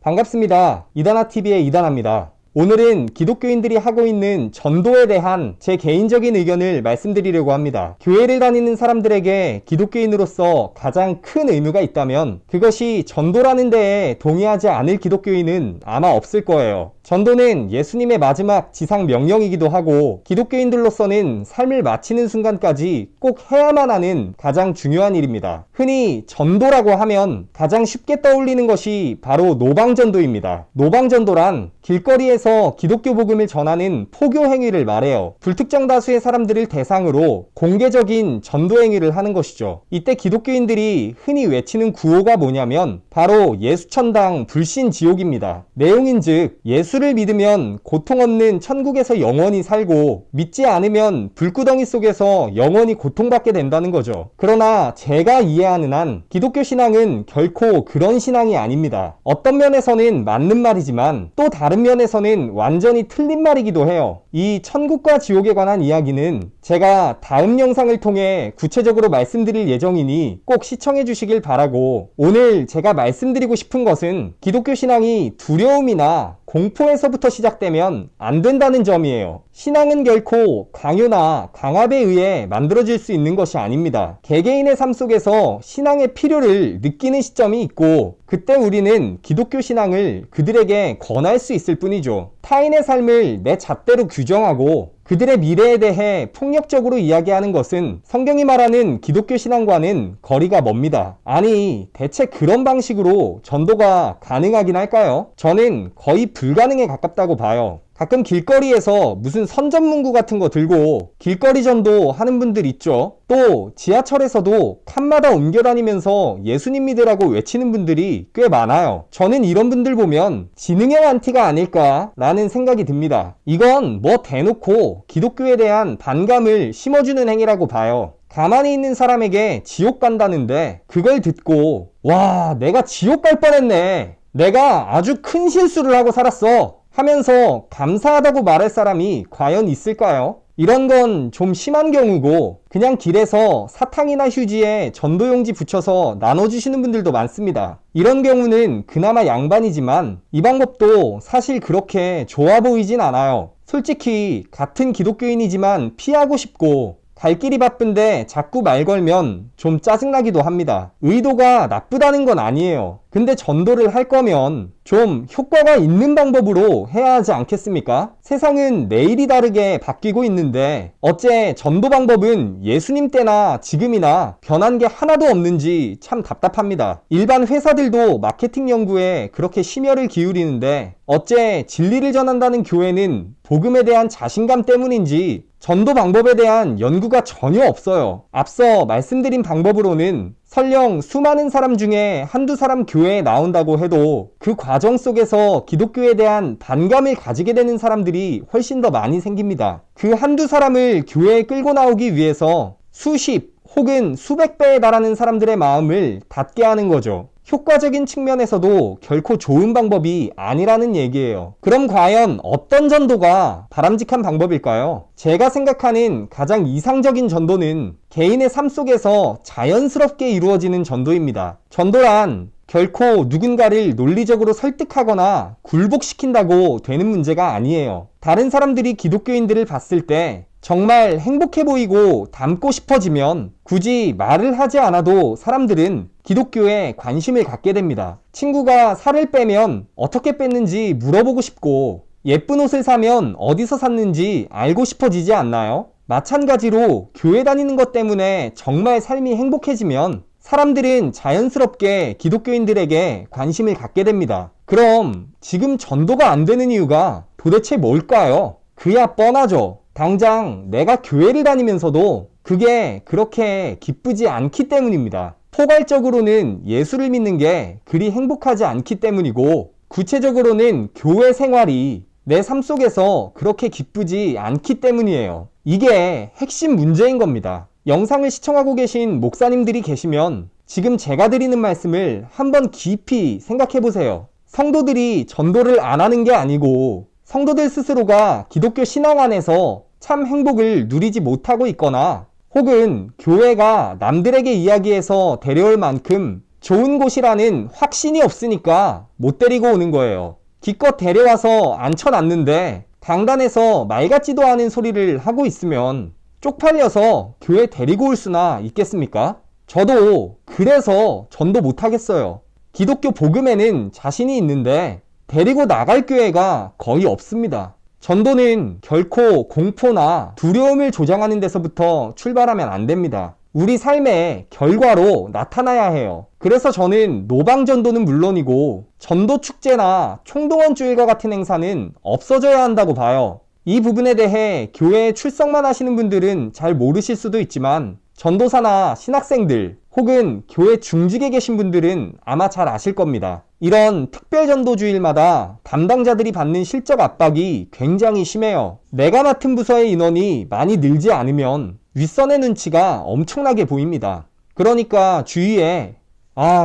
반갑습니다. 이단아TV의 이단아입니다. 오늘은 기독교인들이 하고 있는 전도에 대한 제 개인적인 의견을 말씀드리려고 합니다. 교회를 다니는 사람들에게 기독교인으로서 가장 큰 의무가 있다면 그것이 전도라는 데에 동의하지 않을 기독교인은 아마 없을 거예요. 전도는 예수님의 마지막 지상 명령이기도 하고 기독교인들로서는 삶을 마치는 순간까지 꼭 해야만 하는 가장 중요한 일입니다. 흔히 전도라고 하면 가장 쉽게 떠올리는 것이 바로 노방전도입니다. 노방전도란 길거리에서 기독교 복음을 전하는 포교 행위를 말해요. 불특정 다수의 사람들을 대상으로 공개적인 전도 행위를 하는 것이죠. 이때 기독교인들이 흔히 외치는 구호가 뭐냐면 바로 예수천당 불신지옥입니다. 내용인즉 예수를 믿으면 고통 없는 천국에서 영원히 살고 믿지 않으면 불구덩이 속에서 영원히 고통받게 된다는 거죠. 그러나 제가 이해하는 한 기독교 신앙은 결코 그런 신앙이 아닙니다. 어떤 면에서는 맞는 말이지만 또 다른 면에서는 완전히 틀린 말이기도 해요. 이 천국과 지옥에 관한 이야기는 제가 다음 영상을 통해 구체적으로 말씀드릴 예정이니 꼭 시청해 주시길 바라고, 오늘 제가 말씀드리고 싶은 것은 기독교 신앙이 두려움이나 공포에서부터 시작되면 안 된다는 점이에요. 신앙은 결코 강요나 강압에 의해 만들어질 수 있는 것이 아닙니다. 개개인의 삶 속에서 신앙의 필요를 느끼는 시점이 있고 그때 우리는 기독교 신앙을 그들에게 권할 수 있을 뿐이죠. 타인의 삶을 내 잣대로 규정하고 그들의 미래에 대해 폭력적으로 이야기하는 것은 성경이 말하는 기독교 신앙과는 거리가 멉니다. 아니, 대체 그런 방식으로 전도가 가능하긴 할까요? 저는 거의 불가능에 가깝다고 봐요. 가끔 길거리에서 무슨 선전문구 같은 거 들고 길거리 전도 하는 분들 있죠. 또 지하철에서도 칸마다 옮겨다니면서 예수님 믿으라고 외치는 분들이 꽤 많아요. 저는 이런 분들 보면 지능형 안티가 아닐까 라는 생각이 듭니다. 이건 뭐 대놓고 기독교에 대한 반감을 심어주는 행위라고 봐요. 가만히 있는 사람에게 지옥 간다는데 그걸 듣고 와, 내가 지옥 갈 뻔했네, 내가 아주 큰 실수를 하고 살았어 하면서 감사하다고 말할 사람이 과연 있을까요? 이런 건 좀 심한 경우고 그냥 길에서 사탕이나 휴지에 전도용지 붙여서 나눠주시는 분들도 많습니다. 이런 경우는 그나마 양반이지만 이 방법도 사실 그렇게 좋아 보이진 않아요. 솔직히 같은 기독교인이지만 피하고 싶고 갈 길이 바쁜데 자꾸 말 걸면 좀 짜증나기도 합니다. 의도가 나쁘다는 건 아니에요. 근데 전도를 할 거면 좀 효과가 있는 방법으로 해야 하지 않겠습니까? 세상은 내일이 다르게 바뀌고 있는데 어째 전도 방법은 예수님 때나 지금이나 변한 게 하나도 없는지 참 답답합니다. 일반 회사들도 마케팅 연구에 그렇게 심혈을 기울이는데 어째 진리를 전한다는 교회는 복음에 대한 자신감 때문인지 전도 방법에 대한 연구가 전혀 없어요. 앞서 말씀드린 방법으로는 설령 수많은 사람 중에 한두 사람 교회에 나온다고 해도 그 과정 속에서 기독교에 대한 반감을 가지게 되는 사람들이 훨씬 더 많이 생깁니다. 그 한두 사람을 교회에 끌고 나오기 위해서 수십 혹은 수백 배에 달하는 사람들의 마음을 닫게 하는 거죠. 효과적인 측면에서도 결코 좋은 방법이 아니라는 얘기예요. 그럼 과연 어떤 전도가 바람직한 방법일까요? 제가 생각하는 가장 이상적인 전도는 개인의 삶 속에서 자연스럽게 이루어지는 전도입니다. 전도란 결코 누군가를 논리적으로 설득하거나 굴복시킨다고 되는 문제가 아니에요. 다른 사람들이 기독교인들을 봤을 때 정말 행복해 보이고 닮고 싶어지면 굳이 말을 하지 않아도 사람들은 기독교에 관심을 갖게 됩니다. 친구가 살을 빼면 어떻게 뺐는지 물어보고 싶고 예쁜 옷을 사면 어디서 샀는지 알고 싶어지지 않나요? 마찬가지로 교회 다니는 것 때문에 정말 삶이 행복해지면 사람들은 자연스럽게 기독교인들에게 관심을 갖게 됩니다. 그럼 지금 전도가 안 되는 이유가 도대체 뭘까요? 그야 뻔하죠. 당장 내가 교회를 다니면서도 그게 그렇게 기쁘지 않기 때문입니다. 포괄적으로는 예수를 믿는 게 그리 행복하지 않기 때문이고 구체적으로는 교회 생활이 내 삶 속에서 그렇게 기쁘지 않기 때문이에요. 이게 핵심 문제인 겁니다. 영상을 시청하고 계신 목사님들이 계시면 지금 제가 드리는 말씀을 한번 깊이 생각해 보세요. 성도들이 전도를 안 하는 게 아니고 성도들 스스로가 기독교 신앙 안에서 참 행복을 누리지 못하고 있거나 혹은 교회가 남들에게 이야기해서 데려올 만큼 좋은 곳이라는 확신이 없으니까 못 데리고 오는 거예요. 기껏 데려와서 앉혀놨는데 강단에서 말 같지도 않은 소리를 하고 있으면 쪽팔려서 교회 데리고 올 수나 있겠습니까? 저도 그래서 전도 못하겠어요. 기독교 복음에는 자신이 있는데 데리고 나갈 교회가 거의 없습니다. 전도는 결코 공포나 두려움을 조장하는 데서부터 출발하면 안 됩니다. 우리 삶의 결과로 나타나야 해요. 그래서 저는 노방전도는 물론이고 전도축제나 총동원주일과 같은 행사는 없어져야 한다고 봐요. 이 부분에 대해 교회에 출석만 하시는 분들은 잘 모르실 수도 있지만 전도사나 신학생들 혹은 교회 중직에 계신 분들은 아마 잘 아실 겁니다. 이런 특별전도주일마다 담당자들이 받는 실적 압박이 굉장히 심해요. 내가 맡은 부서의 인원이 많이 늘지 않으면 윗선의 눈치가 엄청나게 보입니다. 그러니까 주위에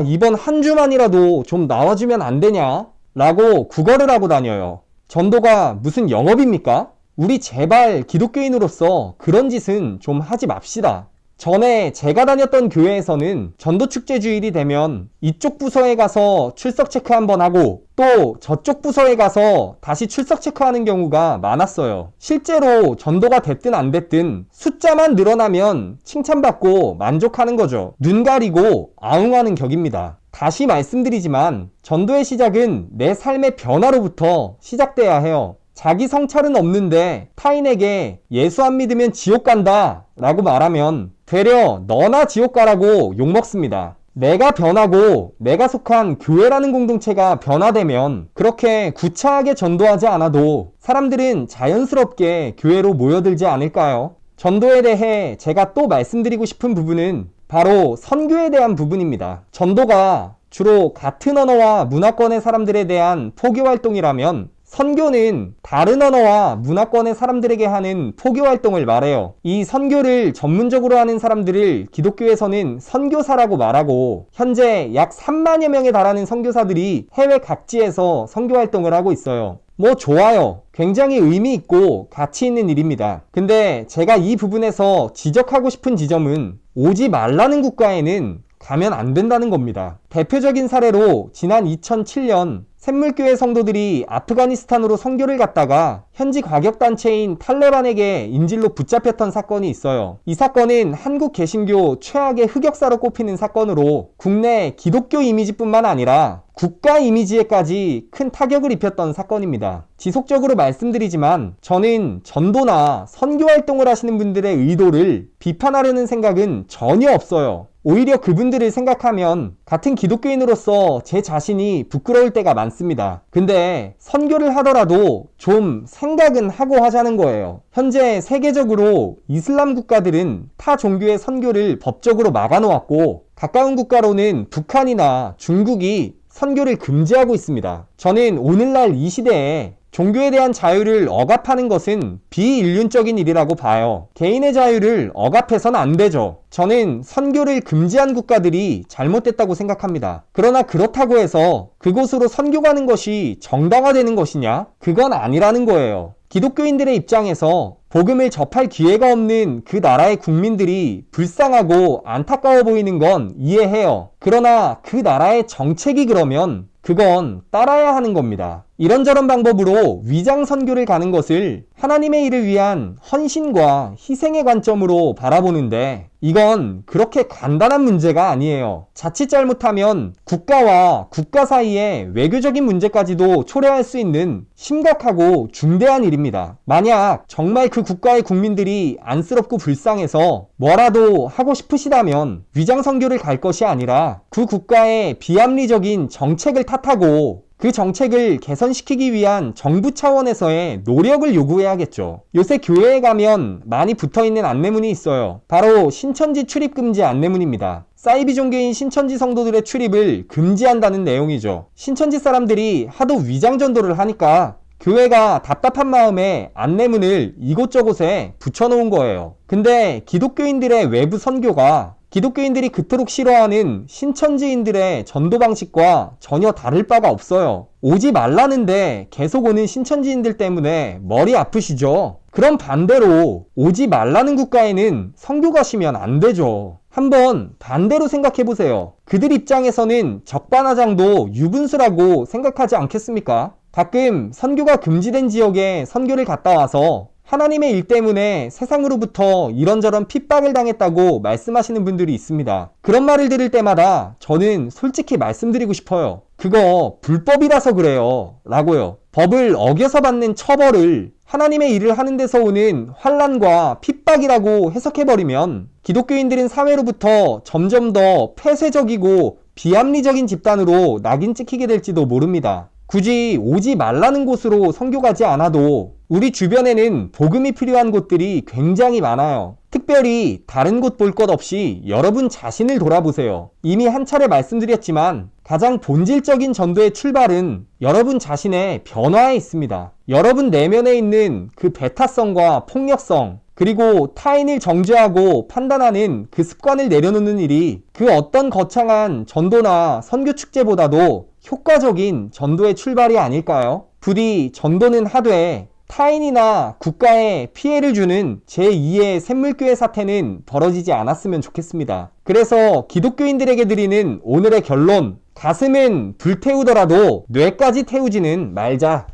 이번 한 주만이라도 좀 나와주면 안 되냐? 라고 구걸을 하고 다녀요. 전도가 무슨 영업입니까? 우리 제발 기독교인으로서 그런 짓은 좀 하지 맙시다. 전에 제가 다녔던 교회에서는 전도축제 주일이 되면 이쪽 부서에 가서 출석 체크 한번 하고 또 저쪽 부서에 가서 다시 출석 체크하는 경우가 많았어요. 실제로 전도가 됐든 안 됐든 숫자만 늘어나면 칭찬받고 만족하는 거죠. 눈 가리고 아웅하는 격입니다. 다시 말씀드리지만 전도의 시작은 내 삶의 변화로부터 시작돼야 해요. 자기 성찰은 없는데 타인에게 예수 안 믿으면 지옥 간다 라고 말하면 되려 너나 지옥 가라고 욕먹습니다. 내가 변하고 내가 속한 교회라는 공동체가 변화되면 그렇게 구차하게 전도하지 않아도 사람들은 자연스럽게 교회로 모여들지 않을까요? 전도에 대해 제가 또 말씀드리고 싶은 부분은 바로 선교에 대한 부분입니다. 전도가 주로 같은 언어와 문화권의 사람들에 대한 포교 활동이라면 선교는 다른 언어와 문화권의 사람들에게 하는 포교 활동을 말해요. 이 선교를 전문적으로 하는 사람들을 기독교에서는 선교사라고 말하고 현재 약 3만여 명에 달하는 선교사들이 해외 각지에서 선교 활동을 하고 있어요. 좋아요. 굉장히 의미 있고 가치 있는 일입니다. 근데 제가 이 부분에서 지적하고 싶은 지점은 오지 말라는 국가에는 가면 안 된다는 겁니다. 대표적인 사례로 지난 2007년 샘물교회 성도들이 아프가니스탄으로 선교를 갔다가 현지 과격단체인 탈레반에게 인질로 붙잡혔던 사건이 있어요. 이 사건은 한국 개신교 최악의 흑역사로 꼽히는 사건으로 국내 기독교 이미지뿐만 아니라 국가 이미지에까지 큰 타격을 입혔던 사건입니다. 지속적으로 말씀드리지만 저는 전도나 선교 활동을 하시는 분들의 의도를 비판하려는 생각은 전혀 없어요. 오히려 그분들을 생각하면 같은 기독교인으로서 제 자신이 부끄러울 때가 많습니다. 근데 선교를 하더라도 좀 생각은 하고 하자는 거예요. 현재 세계적으로 이슬람 국가들은 타 종교의 선교를 법적으로 막아놓았고 가까운 국가로는 북한이나 중국이 선교를 금지하고 있습니다. 저는 오늘날 이 시대에 종교에 대한 자유를 억압하는 것은 비인륜적인 일이라고 봐요. 개인의 자유를 억압해서는 안 되죠. 저는 선교를 금지한 국가들이 잘못됐다고 생각합니다. 그러나 그렇다고 해서 그곳으로 선교 가는 것이 정당화되는 것이냐? 그건 아니라는 거예요. 기독교인들의 입장에서 복음을 접할 기회가 없는 그 나라의 국민들이 불쌍하고 안타까워 보이는 건 이해해요. 그러나 그 나라의 정책이 그러면 그건 따라야 하는 겁니다. 이런저런 방법으로 위장 선교를 가는 것을 하나님의 일을 위한 헌신과 희생의 관점으로 바라보는데 이건 그렇게 간단한 문제가 아니에요. 자칫 잘못하면 국가와 국가 사이에 외교적인 문제까지도 초래할 수 있는 심각하고 중대한 일입니다. 만약 정말 그 국가의 국민들이 안쓰럽고 불쌍해서 뭐라도 하고 싶으시다면 위장 선교를 갈 것이 아니라 그 국가의 비합리적인 정책을 탓하고 그 정책을 개선시키기 위한 정부 차원에서의 노력을 요구해야겠죠. 요새 교회에 가면 많이 붙어있는 안내문이 있어요. 바로 신천지 출입 금지 안내문입니다. 사이비 종교인 신천지 성도들의 출입을 금지한다는 내용이죠. 신천지 사람들이 하도 위장 전도를 하니까 교회가 답답한 마음에 안내문을 이곳저곳에 붙여놓은 거예요. 근데 기독교인들의 외부 선교가 기독교인들이 그토록 싫어하는 신천지인들의 전도 방식과 전혀 다를 바가 없어요. 오지 말라는데 계속 오는 신천지인들 때문에 머리 아프시죠? 그럼 반대로 오지 말라는 국가에는 선교 가시면 안 되죠. 한번 반대로 생각해보세요. 그들 입장에서는 적반하장도 유분수라고 생각하지 않겠습니까? 가끔 선교가 금지된 지역에 선교를 갔다 와서 하나님의 일 때문에 세상으로부터 이런저런 핍박을 당했다고 말씀하시는 분들이 있습니다. 그런 말을 들을 때마다 저는 솔직히 말씀드리고 싶어요. 그거 불법이라서 그래요. 라고요. 법을 어겨서 받는 처벌을 하나님의 일을 하는 데서 오는 환난과 핍박이라고 해석해버리면 기독교인들은 사회로부터 점점 더 폐쇄적이고 비합리적인 집단으로 낙인 찍히게 될지도 모릅니다. 굳이 오지 말라는 곳으로 선교 가지 않아도 우리 주변에는 복음이 필요한 곳들이 굉장히 많아요. 특별히 다른 곳 볼 것 없이 여러분 자신을 돌아보세요. 이미 한 차례 말씀드렸지만 가장 본질적인 전도의 출발은 여러분 자신의 변화에 있습니다. 여러분 내면에 있는 그 배타성과 폭력성, 그리고 타인을 정죄하고 판단하는 그 습관을 내려놓는 일이 그 어떤 거창한 전도나 선교 축제보다도 효과적인 전도의 출발이 아닐까요? 부디 전도는 하되 타인이나 국가에 피해를 주는 제2의 샘물교회 사태는 벌어지지 않았으면 좋겠습니다. 그래서 기독교인들에게 드리는 오늘의 결론, 가슴은 불태우더라도 뇌까지 태우지는 말자.